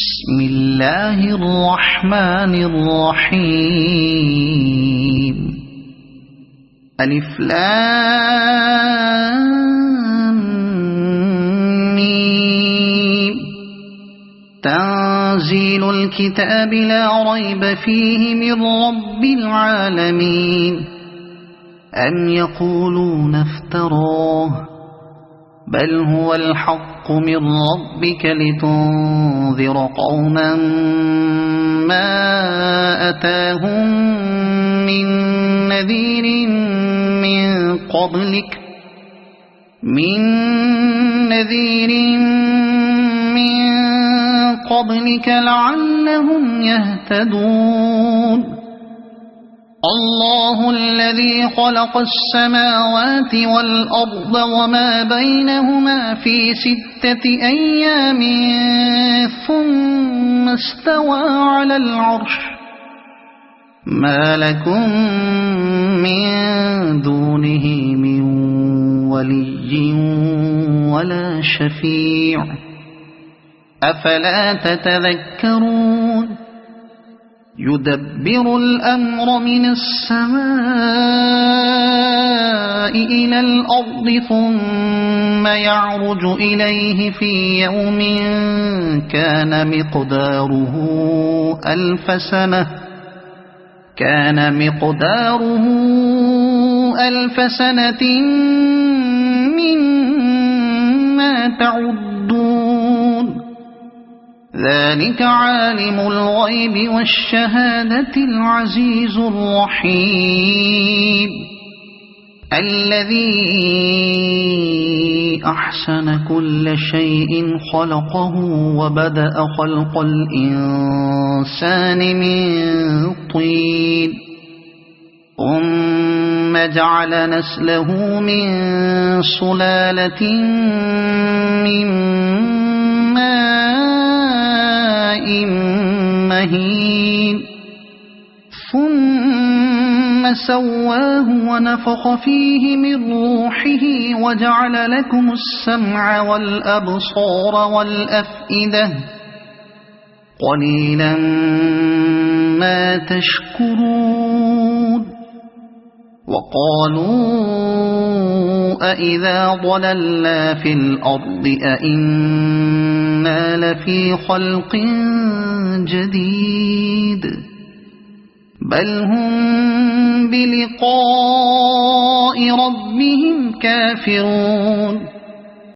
بسم الله الرحمن الرحيم ألف لام ميم تنزيل الكتاب لا ريب فيه من رب العالمين أم يقولون افتراه بل هو الحق من ربك لتنذر قوما ما أتاهم من نذير من قبلك لعلهم يهتدون الله الذي خلق السماوات والأرض وما بينهما في 6 أيام ثم استوى على العرش ما لكم من دونه من ولي ولا شفيع أفلا تتذكرون يدبر الأمر من السماء إلى الأرض ثم يعرج إليه في يوم كان مقداره ألف سنة مما تعدون ذلك عالم الغيب والشهادة العزيز الرحيم الذي أحسن كل شيء خلقه وبدأ خلق الإنسان من طين ثم جعل نسله من سلالة من ماء مهين ثم سواه ونفخ فيه من روحه وجعل لكم السمع والأبصار والأفئدة قليلا ما تشكرون وقالوا أإذا ضللنا في الأرض أإنا لفي خلق جديد بل هم بلقاء ربهم كافرون